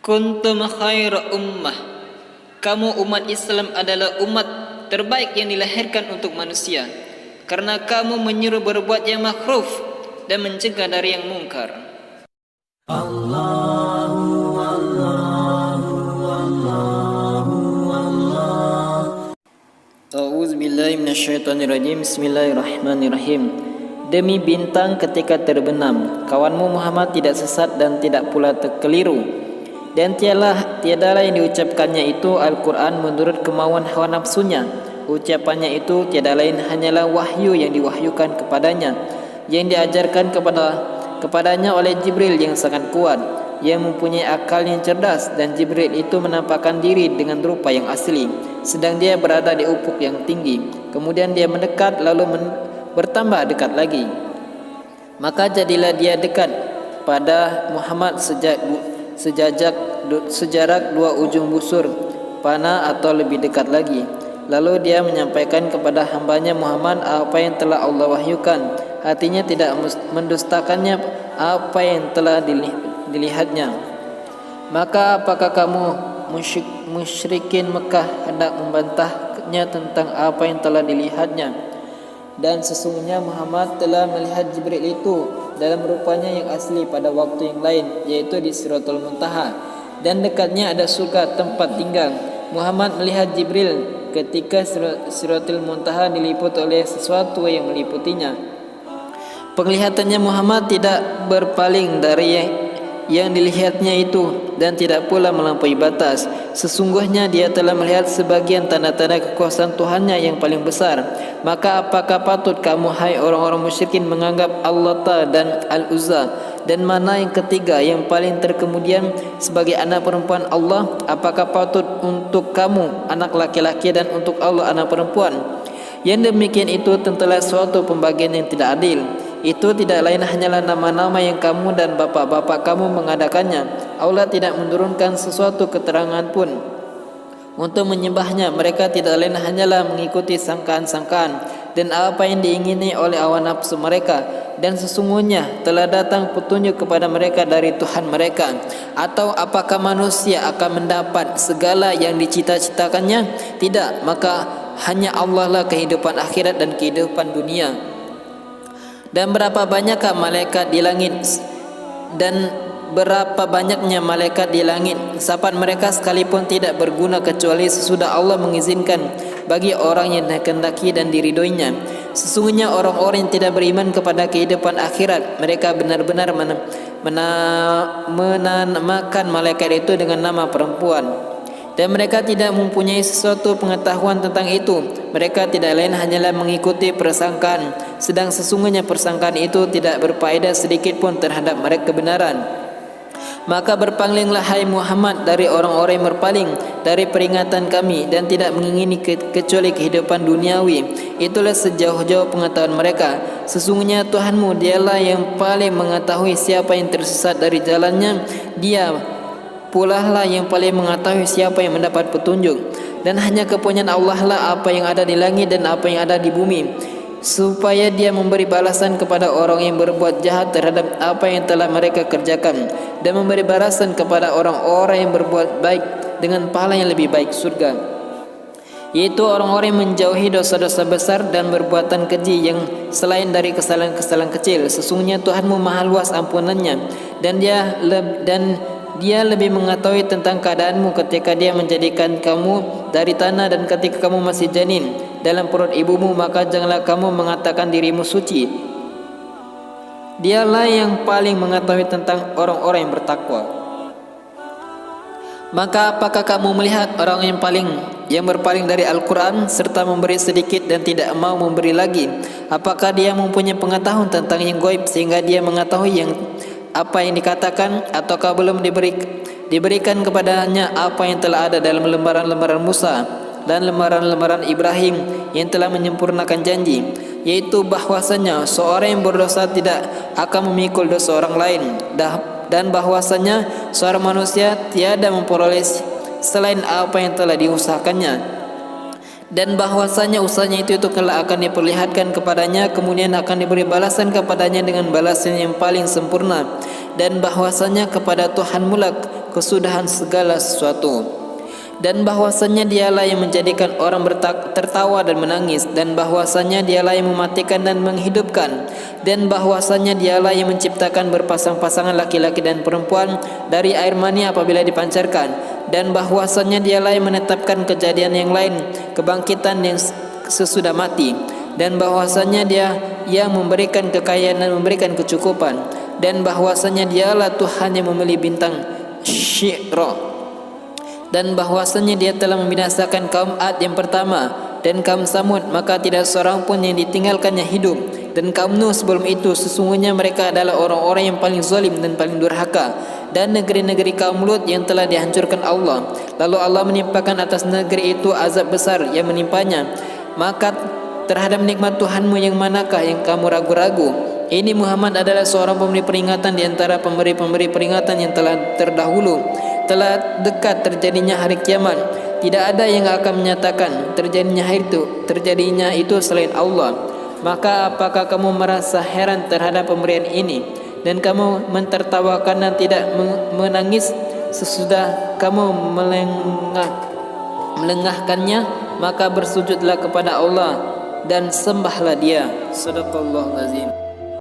Kuntum khaira ummah. Kamu umat Islam adalah umat terbaik yang dilahirkan untuk manusia, karena kamu menyuruh berbuat yang makruf dan mencegah dari yang mungkar. A'udzubillahi minasyaitonirrajim. Bismillahirrahmanirrahim. Demi bintang ketika terbenam, kawanmu Muhammad tidak sesat dan tidak pula terkeliru. Dan tiadalah yang diucapkannya itu Al-Quran menurut kemauan hawa nafsunya. Ucapannya itu tiada lain hanyalah wahyu yang diwahyukan kepadanya, yang diajarkan kepadanya oleh Jibril yang sangat kuat, yang mempunyai akal yang cerdas. Dan Jibril itu menampakkan diri dengan rupa yang asli, sedang dia berada di ufuk yang tinggi. Kemudian dia mendekat lalu bertambah dekat lagi. Maka jadilah dia dekat pada Muhammad sejarak dua ujung busur panah atau lebih dekat lagi. Lalu dia menyampaikan kepada hambanya Muhammad apa yang telah Allah wahyukan. Hatinya tidak mendustakannya apa yang telah dilihatnya. Maka apakah kamu musyrikin Mekah hendak membantahnya tentang apa yang telah dilihatnya? Dan sesungguhnya Muhammad telah melihat Jibril itu dalam rupanya yang asli pada waktu yang lain, yaitu di Siratul Muntaha, dan dekatnya ada surga tempat tinggal. Muhammad melihat Jibril ketika Siratul Muntaha diliput oleh sesuatu yang meliputinya. Penglihatannya Muhammad tidak berpaling dari yang dilihatnya itu, dan tidak pula melampaui batas. Sesungguhnya dia telah melihat sebagian tanda-tanda kekuasaan Tuhannya yang paling besar. Maka apakah patut kamu hai orang-orang musyrikin menganggap Al-Lata dan Al-Uzza dan mana yang ketiga yang paling terkemudian sebagai anak perempuan Allah? Apakah patut untuk kamu anak laki-laki dan untuk Allah anak perempuan? Yang demikian itu tentulah suatu pembagian yang tidak adil. Itu tidak lain hanyalah nama-nama yang kamu dan bapak-bapak kamu mengadakannya. Allah tidak menurunkan sesuatu keterangan pun untuk menyembahnya. Mereka tidak lain hanyalah mengikuti sangkaan-sangkaan dan apa yang diingini oleh hawa nafsu mereka. Dan sesungguhnya telah datang petunjuk kepada mereka dari Tuhan mereka. Atau apakah manusia akan mendapat segala yang dicita-citakannya? Tidak, maka hanya Allah lah kehidupan akhirat dan kehidupan dunia. Dan berapa banyakkah malaikat di langit, dan berapa banyaknya malaikat di langit, sapaan mereka sekalipun tidak berguna kecuali sesudah Allah mengizinkan bagi orang yang dikehendaki dan diridhoinya. Sesungguhnya orang-orang yang tidak beriman kepada kehidupan akhirat, mereka benar-benar menamakan malaikat itu dengan nama perempuan, dan mereka tidak mempunyai sesuatu pengetahuan tentang itu. Mereka tidak lain hanyalah mengikuti persangkaan, sedang sesungguhnya persangkaan itu tidak berfaedah sedikit pun terhadap mereka kebenaran. Maka berpalinglah hai Muhammad dari orang-orang yang berpaling dari peringatan kami dan tidak mengingini kecuali kehidupan duniawi. Itulah sejauh-jauh pengetahuan mereka. Sesungguhnya Tuhanmu dialah yang paling mengetahui siapa yang tersesat dari jalannya. Dia pula lah yang paling mengetahui siapa yang mendapat petunjuk. Dan hanya kepunyaan Allah lah apa yang ada di langit dan apa yang ada di bumi, supaya dia memberi balasan kepada orang yang berbuat jahat terhadap apa yang telah mereka kerjakan, dan memberi balasan kepada orang-orang yang berbuat baik dengan pahala yang lebih baik, surga, yaitu orang-orang yang menjauhi dosa-dosa besar dan perbuatan keji yang selain dari kesalahan-kesalahan kecil. Sesungguhnya Tuhanmu maha luas ampunannya, dan Dia lebih mengetahui tentang keadaanmu ketika Dia menjadikan kamu dari tanah dan ketika kamu masih janin dalam perut ibumu. Maka janganlah kamu mengatakan dirimu suci. Dialah yang paling mengetahui tentang orang-orang yang bertakwa. Maka apakah kamu melihat orang yang berpaling dari Al-Quran serta memberi sedikit dan tidak mau memberi lagi? Apakah dia mempunyai pengetahuan tentang yang gaib sehingga dia mengetahui apa yang dikatakan, ataukah belum diberikan kepadanya apa yang telah ada dalam lembaran-lembaran Musa dan lembaran-lembaran Ibrahim yang telah menyempurnakan janji, yaitu bahwasanya seorang yang berdosa tidak akan memikul dosa orang lain, dan bahwasanya seorang manusia tiada memperoleh selain apa yang telah diusahakannya, dan bahwasanya usahanya itu kelak akan diperlihatkan kepadanya, kemudian akan diberi balasan kepadanya dengan balasan yang paling sempurna. dan bahwasanya kepada Tuhanmu lah kesudahan segala sesuatu, dan bahwasanya dialah yang menjadikan orang tertawa dan menangis, dan bahwasanya dialah yang mematikan dan menghidupkan, dan bahwasanya dialah yang menciptakan berpasang-pasangan laki-laki dan perempuan dari air mani apabila dipancarkan, dan bahwasanya dialah yang menetapkan kejadian yang lain, kebangkitan yang sesudah mati, dan bahwasanya dia yang memberikan kekayaan dan memberikan kecukupan, dan bahwasanya dialah Tuhan yang memilih bintang Syirah, dan bahwasanya dia telah membinasakan kaum Ad yang pertama dan kaum Samud, maka tidak seorang pun yang ditinggalkannya hidup, dan kaum Nuh sebelum itu sesungguhnya mereka adalah orang-orang yang paling zalim dan paling durhaka, dan negeri-negeri kaum Lut yang telah dihancurkan Allah. Lalu Allah menimpakan atas negeri itu azab besar yang menimpanya. Maka terhadap nikmat Tuhanmu yang manakah yang kamu ragu-ragu? Ini Muhammad adalah seorang pemberi peringatan di antara pemberi-pemberi peringatan yang telah terdahulu. Telah dekat terjadinya hari kiamat. Tidak ada yang akan menyatakan terjadinya itu selain Allah. Maka apakah kamu merasa heran terhadap pemberian ini, dan kamu mentertawakan dan tidak menangis sesudah kamu melengahkannya? Maka bersujudlah kepada Allah dan sembahlah Dia. Shadaqallahul azim.